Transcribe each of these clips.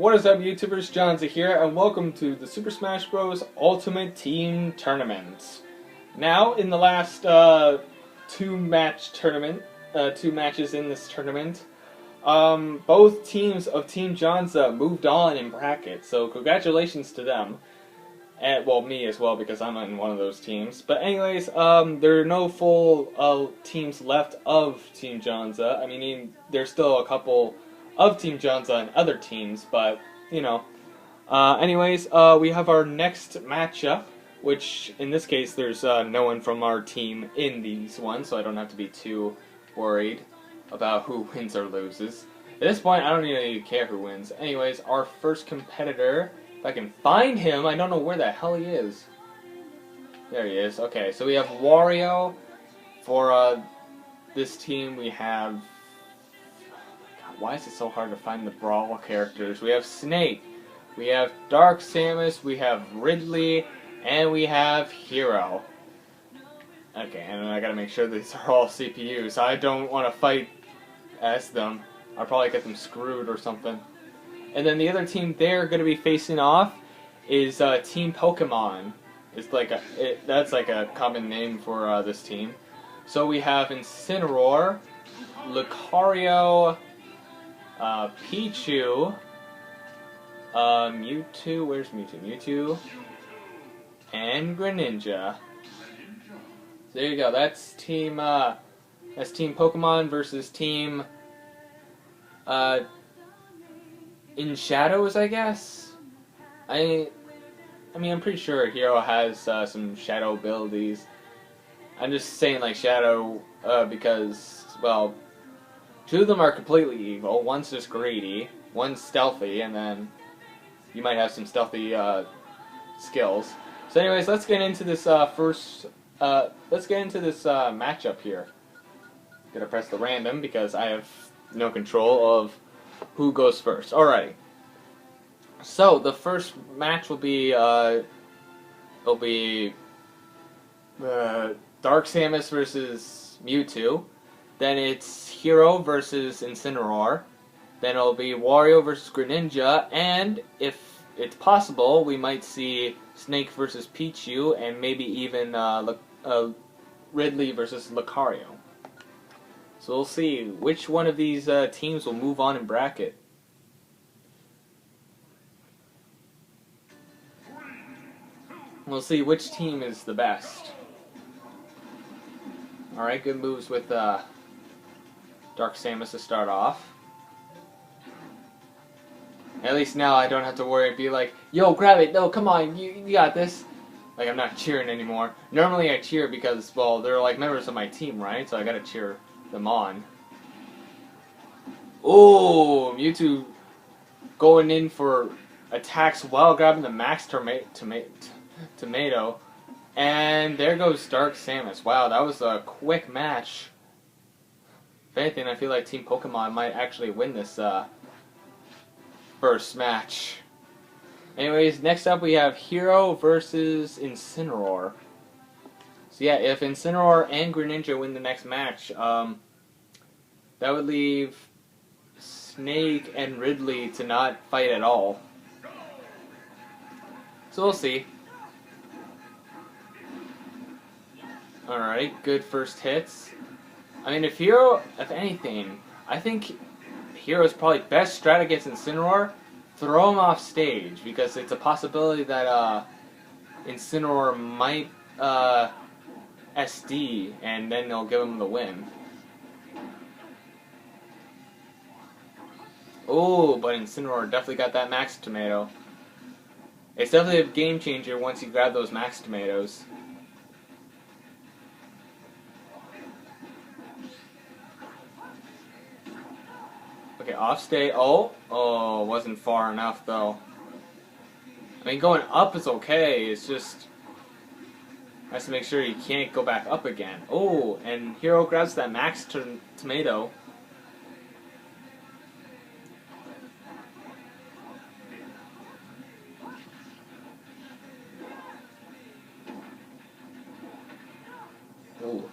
What is up, YouTubers? Johnzza here, and welcome to the Super Smash Bros. Ultimate Team Tournament. Now, in the last two matches in this tournament, both teams of Team Johnzza moved on in bracket, so congratulations to them. And, well, me as well, because I'm in one of those teams. But anyways, there are no full teams left of Team Johnzza. I mean, there's still a couple of Team Johnzza and other teams, but, you know. Anyways, we have our next matchup, which, in this case, there's no one from our team in these ones, so I don't have to be too worried about who wins or loses. At this point, I don't really care who wins. Anyways, our first competitor, if I can find him, I don't know where the hell he is. There he is. Okay, so we have Wario. For this team, we have... Why is it so hard to find the Brawl characters? We have Snake, we have Dark Samus, we have Ridley, and we have Hero. Okay, and I gotta make sure these are all CPUs. I don't want to fight as them. I'll probably get them screwed or something. And then the other team they're gonna be facing off is Team Pokemon. It's like that's like a common name for this team. So we have Incineroar, Lucario, Pichu, Mewtwo, where's Mewtwo? Mewtwo, and Greninja. So there you go, that's Team Pokemon versus Team, In Shadows, I guess? I mean, I'm pretty sure Hero has some Shadow abilities. I'm just saying, like, Shadow, because, well, two of them are completely evil. One's just greedy, one's stealthy, and then you might have some stealthy skills. So anyways, let's get into this matchup here. Gonna press the random because I have no control of who goes first. Alrighty. So the first match will be Dark Samus versus Mewtwo. Then it's Hero versus Incineroar. Then it'll be Wario versus Greninja, and if it's possible, we might see Snake versus Pichu, and maybe even Ridley versus Lucario. So we'll see which one of these teams will move on in bracket. We'll see which team is the best. Alright, good moves with Dark Samus to start off. At least now I don't have to worry and be like, yo, grab it, no, come on, you got this. Like, I'm not cheering anymore. Normally I cheer because, well, they're like members of my team, right? So I gotta cheer them on. Oh, Mewtwo going in for attacks while grabbing the max tomato. And there goes Dark Samus. Wow, that was a quick match. If anything, I feel like Team Pokemon might actually win this first match. Anyways, next up we have Hero versus Incineroar. So yeah, if Incineroar and Greninja win the next match, that would leave Snake and Ridley to not fight at all. So we'll see. Alright, good first hits. I mean, if anything, I think Hero's probably best strat against Incineroar, throw him off stage, because it's a possibility that Incineroar might SD, and then they'll give him the win. Oh, but Incineroar definitely got that max tomato. It's definitely a game changer once you grab those max tomatoes. Okay, off stage. Oh, wasn't far enough though. I mean, going up is okay. It's just has to make sure you can't go back up again. Oh, and Hero grabs that max tomato. Oh.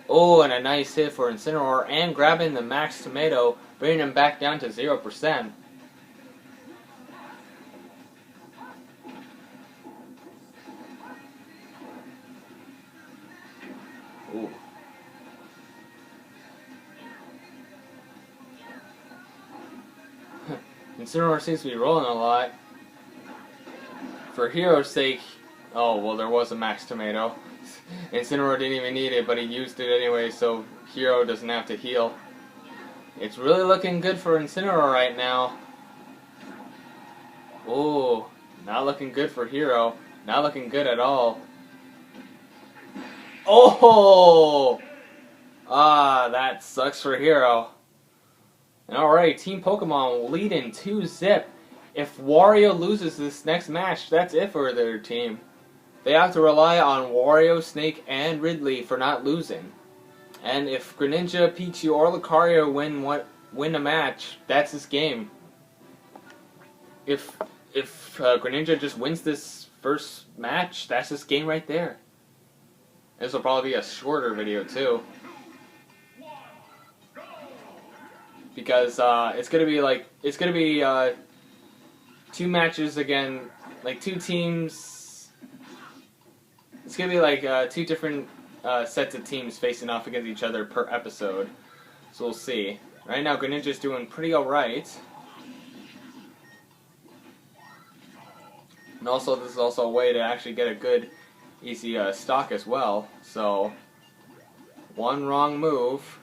Oh, and a nice hit for Incineroar, and grabbing the max tomato, bringing him back down to 0%. Ooh. Incineroar seems to be rolling a lot. For Hero's sake, oh, well, there was a Max Tomato. Incineroar didn't even need it, but he used it anyway, so Hero doesn't have to heal. It's really looking good for Incineroar right now. Ooh, not looking good for Hero. Not looking good at all. Oh! Ah, that sucks for Hero. And alright, Team Pokemon leading 2-zip. If Wario loses this next match, that's it for their team. They have to rely on Wario, Snake, and Ridley for not losing. And if Greninja, Pichu, or Lucario win a match, that's this game. If Greninja just wins this first match, that's this game right there. This will probably be a shorter video too, because it's gonna be 2 matches again, like 2 teams. It's gonna be like 2 different sets of teams facing off against each other per episode. So we'll see. Right now, Greninja's doing pretty alright. And also, this is also a way to actually get a good, easy stock as well. So, one wrong move.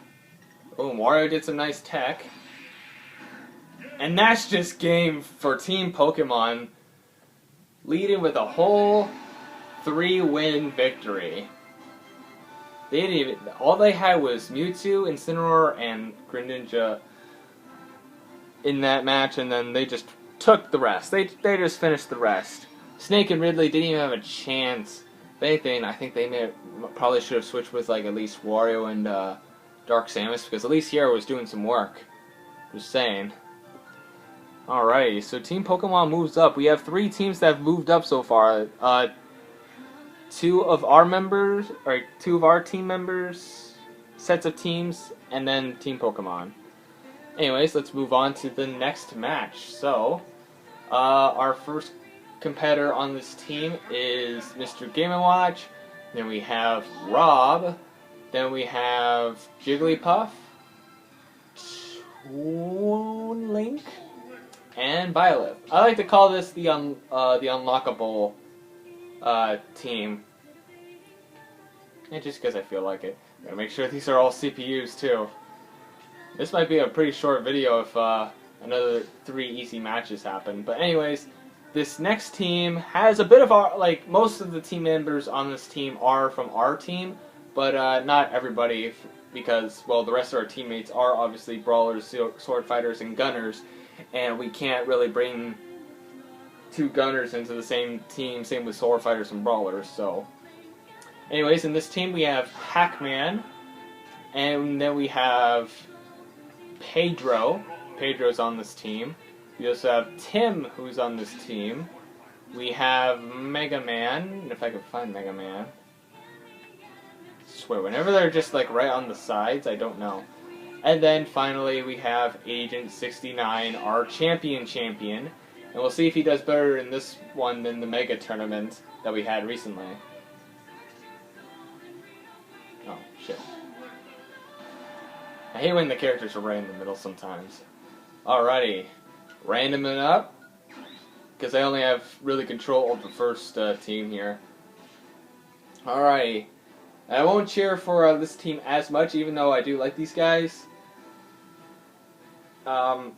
Oh, Wario did some nice tech. And that's just game for Team Pokemon, leading with a whole 3-win victory. They didn't even, all they had was Mewtwo, Incineroar, and Greninja in that match, and then they just took the rest. They just finished the rest. Snake and Ridley didn't even have a chance. If anything, I think they probably should have switched with like at least Wario and Dark Samus, because at least Hero was doing some work. Just saying. Alrighty, so Team Pokemon moves up. We have 3 teams that have moved up so far. 2 of our members, or 2 of our team members, sets of teams, and then Team Pokemon. Anyways, let's move on to the next match. So, our first competitor on this team is Mr. Game & Watch. Then we have Rob. Then we have Jigglypuff, Toon Link, and Byleth. I like to call this the unlockable team. And just because I feel like it. Gotta make sure these are all CPUs too. This might be a pretty short video if another 3 easy matches happen. But anyways, this next team has a bit of our, like, most of the team members on this team are from our team, but not everybody, because, well, the rest of our teammates are obviously brawlers, sword fighters, and gunners, and we can't really bring 2 gunners into the same team, same with sword fighters and brawlers, so. Anyways, in this team we have Pac-Man, and then we have Pedro. Pedro's on this team. We also have Tim, who's on this team. We have Mega Man, if I can find Mega Man. I swear, whenever they're just like right on the sides, I don't know. And then finally we have Agent 69, our champion. And we'll see if he does better in this one than the Mega Tournament that we had recently. Oh, shit. I hate when the characters are right in the middle sometimes. Alrighty. Randoming up, because I only have really control of the first team here. Alrighty. I won't cheer for this team as much, even though I do like these guys. I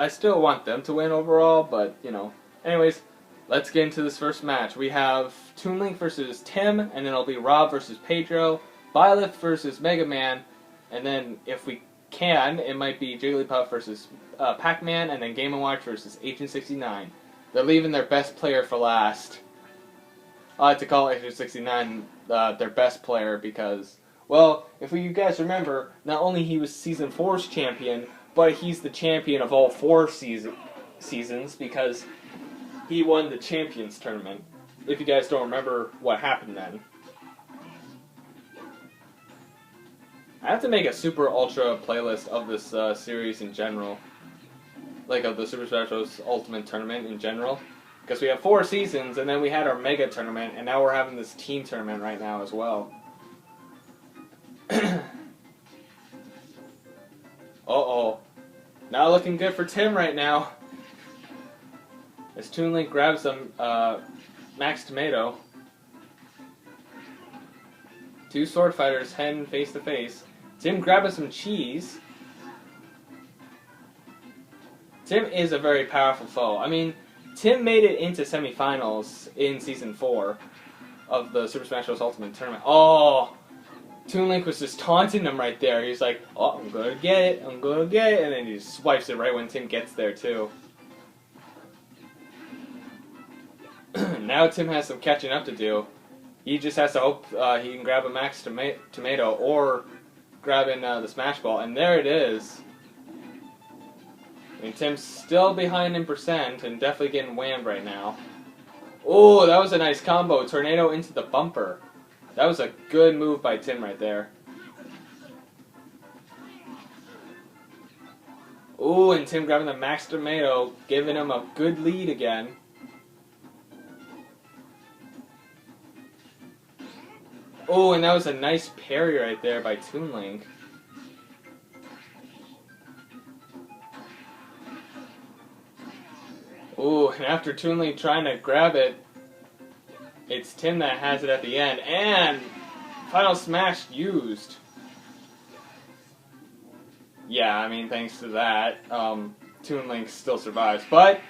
still want them to win overall, but, you know. Anyways, let's get into this first match. We have Toon Link versus Tim, and then it'll be Rob versus Pedro, Byleth versus Mega Man, and then if we can, it might be Jigglypuff versus Pac-Man, and then Game & Watch versus Agent 69. They're leaving their best player for last. I like to call Agent 69 their best player because, well, if you guys remember, not only he was Season 4's champion, but he's the champion of all 4 seasons because he won the Champions Tournament. If you guys don't remember what happened then. I have to make a Super Ultra playlist of this series in general. Like of the Super Smash Bros. Ultimate Tournament in general. Because we have 4 seasons, and then we had our Mega Tournament, and now we're having this Team Tournament right now as well. Uh-oh. Not looking good for Tim right now. As Toon Link grabs some Max Tomato. Two sword fighters heading face to face. Tim grabbing some cheese. Tim is a very powerful foe. I mean, Tim made it into semifinals in Season 4 of the Super Smash Bros. Ultimate Tournament. Oh! Toon Link was just taunting him right there. He's like, oh, I'm gonna get it, I'm gonna get it, and then he just swipes it right when Tim gets there, too. Now Tim has some catching up to do. He just has to hope he can grab a Max Tomato or grabbing the Smash Ball, and there it is. I mean, Tim's still behind in percent and definitely getting whammed right now. Oh, that was a nice combo. Tornado into the bumper. That was a good move by Tim right there. Oh, and Tim grabbing the Max Tomato, giving him a good lead again. Oh, and that was a nice parry right there by Toon Link. Oh, and after Toon Link trying to grab it, it's Tim that has it at the end. And Final Smash used. Yeah, I mean, thanks to that, Toon Link still survives. But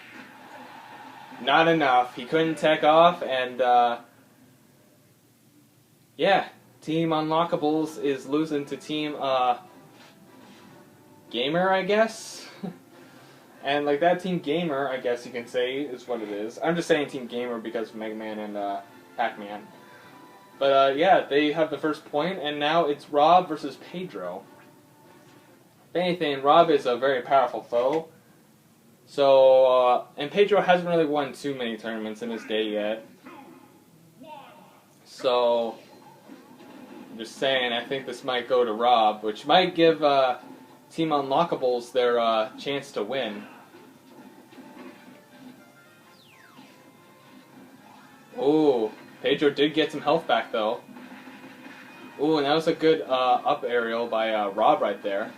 not enough. He couldn't tech off, and yeah, Team Unlockables is losing to Team Gamer, I guess. And like that Team Gamer, I guess you can say, is what it is. I'm just saying Team Gamer because of Mega Man and Pac-Man. But yeah, they have the first point, and now it's Rob versus Pedro. If anything, Rob is a very powerful foe. So, and Pedro hasn't really won too many tournaments in his day yet. So, I'm just saying, I think this might go to Rob, which might give Team Unlockables their chance to win. Ooh, Pedro did get some health back though. Ooh, and that was a good up aerial by Rob right there.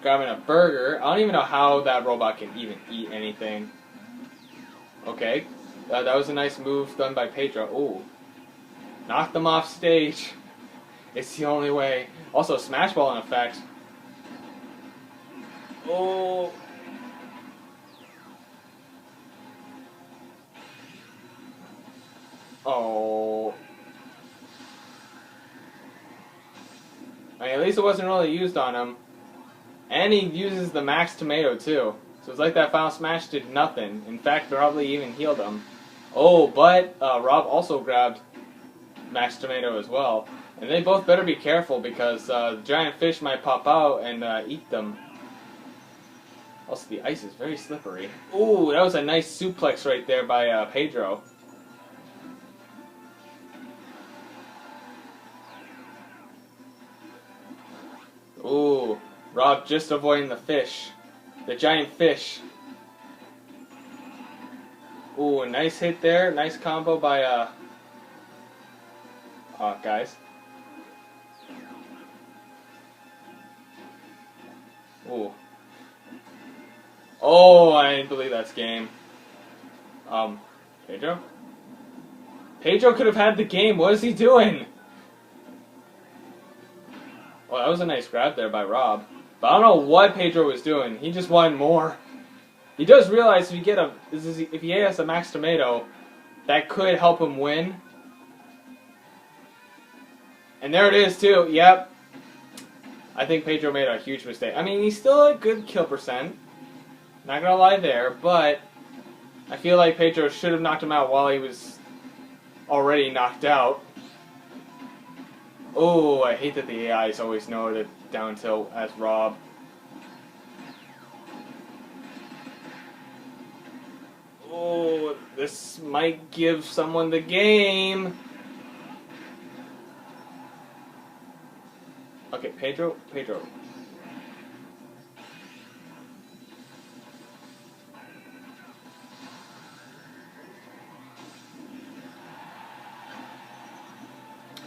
Grabbing a burger. I don't even know how that robot can even eat anything. Okay, that was a nice move done by Pedro. Ooh, knocked them off stage. It's the only way. Also, Smash Ball in effect. Oh. Oh. I mean, at least it wasn't really used on him. And he uses the Max Tomato, too. So it's like that Final Smash did nothing. In fact, probably even healed him. Oh, but Rob also grabbed Max Tomato as well. And they both better be careful because the giant fish might pop out and eat them. Also, the ice is very slippery. Ooh, that was a nice suplex right there by Pedro. Ooh, Rob just avoiding the fish. The giant fish. Ooh, a nice hit there. Nice combo by, guys. Ooh. Oh, I didn't believe that's game. Pedro? Pedro could have had the game. What is he doing? Well, that was a nice grab there by Rob. But I don't know what Pedro was doing. He just wanted more. He does realize if he has a Max Tomato, that could help him win. And there it is too. Yep. I think Pedro made a huge mistake. I mean, he's still a good kill percent. Not gonna lie there, but I feel like Pedro should have knocked him out while he was already knocked out. Oh, I hate that the AIs always know to down tilt as Rob. Oh, this might give someone the game. Okay, Pedro.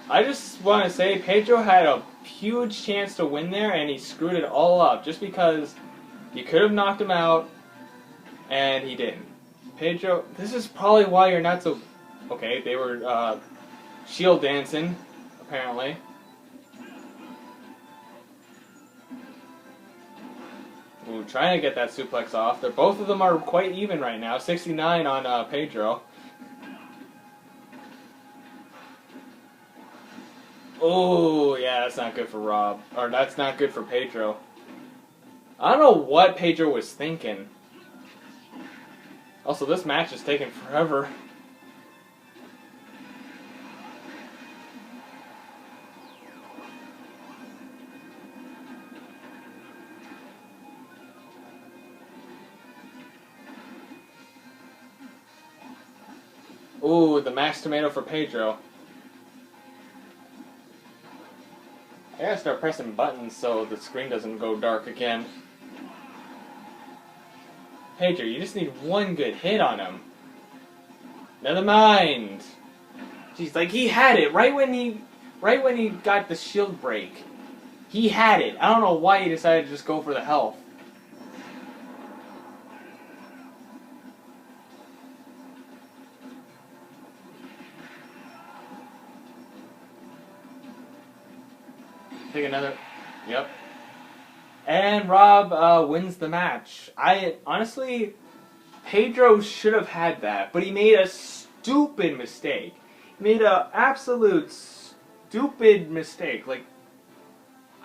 I just want to say Pedro had a huge chance to win there, and he screwed it all up just because you could have knocked him out, and he didn't. Pedro, this is probably why you're not so... Okay, they were shield dancing, apparently. Ooh, trying to get that suplex off. Both of them are quite even right now. 69 on Pedro. Oh, yeah, that's not good for Rob. Or that's not good for Pedro. I don't know what Pedro was thinking. Also, this match is taking forever. Ooh, the mashed tomato for Pedro. I gotta start pressing buttons so the screen doesn't go dark again. Pedro, you just need one good hit on him. Never mind. Jeez, like he had it right when he got the shield break. He had it. I don't know why he decided to just go for the health. Take another. Yep. And Rob wins the match. Honestly, Pedro should have had that, but he made a stupid mistake. He made an absolute stupid mistake. Like,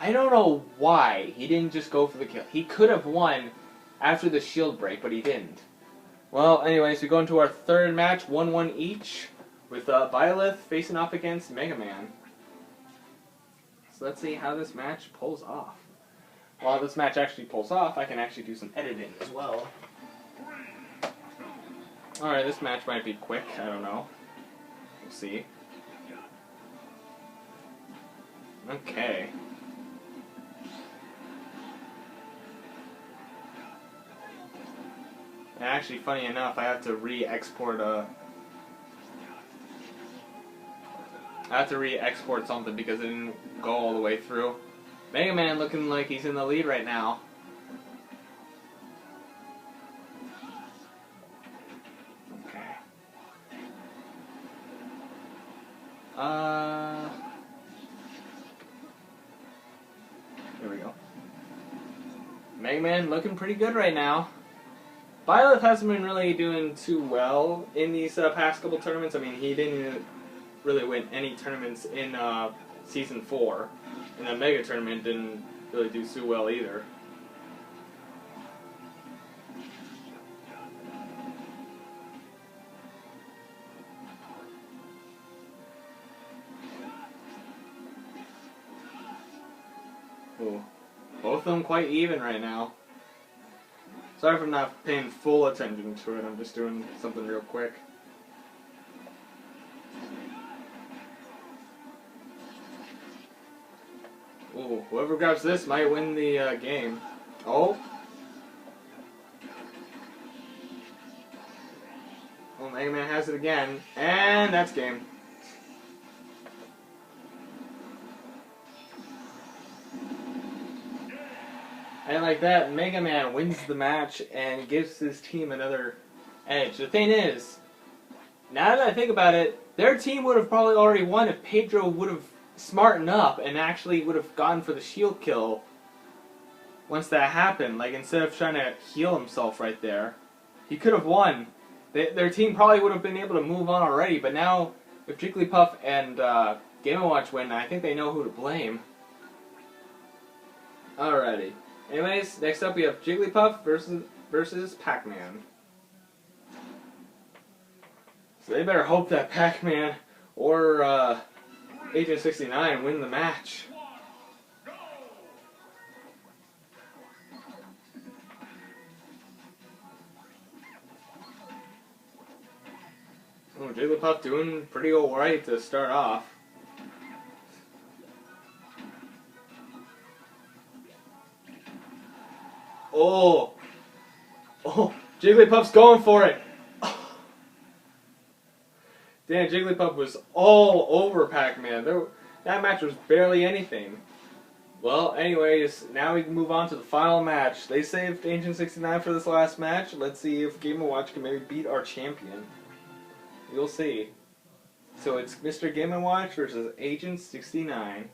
I don't know why he didn't just go for the kill. He could have won after the shield break, but he didn't. Well, anyways, we go into our third match, 1-1 each, with Violet facing off against Mega Man. So let's see how this match pulls off. While this match actually pulls off, I can actually do some editing as well. Alright, this match might be quick, I don't know. We'll see. Okay. And actually, funny enough, I have to re-export something because it didn't go all the way through. Mega Man looking like he's in the lead right now. Okay. Here we go. Mega Man looking pretty good right now. Violet hasn't been really doing too well in these past couple tournaments. I mean, he didn't really win any tournaments in Season 4. And the Mega Tournament didn't really do too well either. Ooh. Both of them quite even right now. Sorry if I'm not paying full attention to it, I'm just doing something real quick. Ooh, whoever grabs this might win the game. Oh. Oh, Mega Man has it again. And that's game. And like that, Mega Man wins the match and gives his team another edge. The thing is, now that I think about it, their team would have probably already won if Pedro would have smartened up and actually would have gone for the shield kill once that happened. Like, instead of trying to heal himself right there, he could have won. Their team probably would have been able to move on already, but now if Jigglypuff and Game & Watch win, I think they know who to blame. Alrighty. Anyways, next up we have Jigglypuff versus Pac-Man. So they better hope that Pac-Man or Agent 69 win the match. Oh, Jigglypuff doing pretty alright to start off. Oh! Oh! Jigglypuff's going for it! Damn, Jigglypuff was all over Pac-Man. That match was barely anything. Well, anyways, now we can move on to the final match. They saved Agent 69 for this last match. Let's see if Game & Watch can maybe beat our champion. You'll see. So it's Mr. Game & Watch versus Agent 69.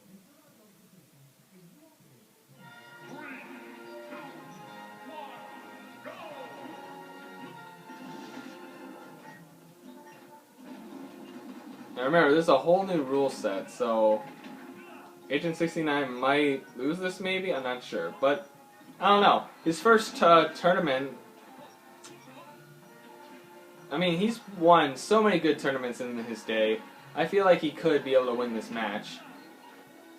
Now remember, this is a whole new rule set, so Agent 69 might lose this maybe? I'm not sure. But, I don't know. His first tournament, I mean, he's won so many good tournaments in his day. I feel like he could be able to win this match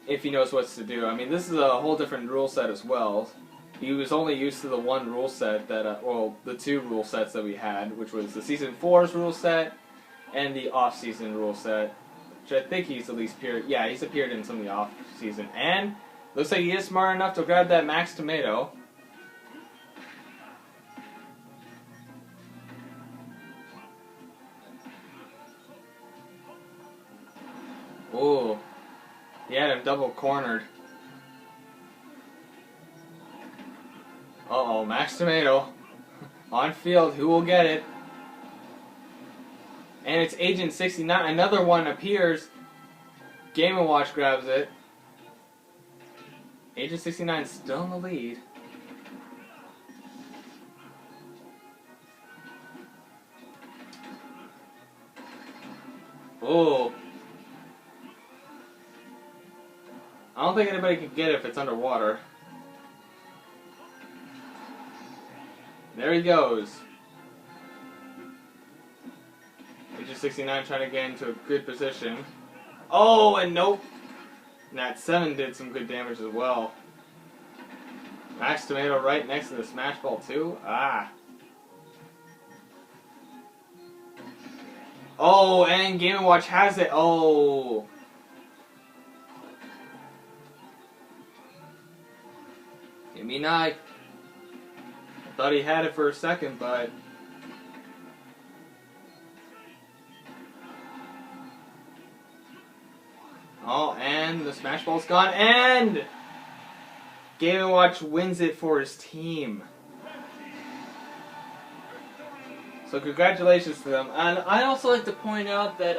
if he knows what to do. I mean, this is a whole different rule set as well. He was only used to the one rule set that, well, the two rule sets that we had, which was the Season 4's rule set and the off-season rule set. Which I think he's at least appeared. Yeah, he's appeared in some of the off-season. And looks like he is smart enough to grab that max tomato. Ooh. He had him double cornered. Uh-oh, max tomato. On field, who will get it? And it's Agent 69. Another one appears. Game & Watch grabs it. Agent 69 still in the lead. Oh. I don't think anybody can get it if it's underwater. There he goes. Agent 69 trying to get into a good position. Oh, and nope. Nat 7 did some good damage as well. Max Tomato right next to the Smash Ball too. Ah. Oh, and Game & Watch has it. Oh. Give me knife. I thought he had it for a second, but oh, and the Smash Ball's gone, and Game & Watch wins it for his team. So congratulations to them. And I'd also like to point out that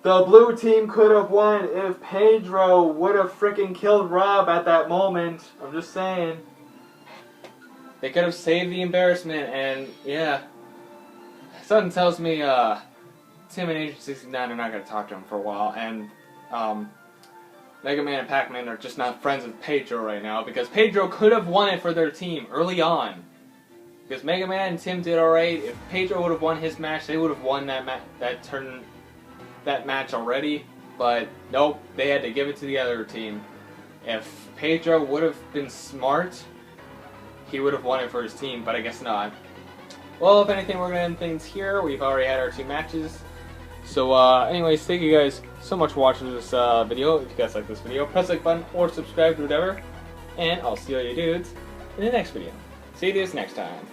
the blue team could have won if Pedro would have freaking killed Rob at that moment. I'm just saying. They could have saved the embarrassment, and yeah. Something tells me Tim and Agent 69 are not going to talk to him for a while, and Mega Man and Pac-Man are just not friends with Pedro right now, because Pedro could have won it for their team early on. Because Mega Man and Tim did alright. If Pedro would have won his match, they would have won that match already. But nope, they had to give it to the other team. If Pedro would have been smart, he would have won it for his team, but I guess not. Well, if anything, we're going to end things here. We've already had our two matches. So, anyways, thank you guys so much for watching this video. If you guys like this video, press the like button or subscribe to whatever. And I'll see all you dudes in the next video. See you dudes next time.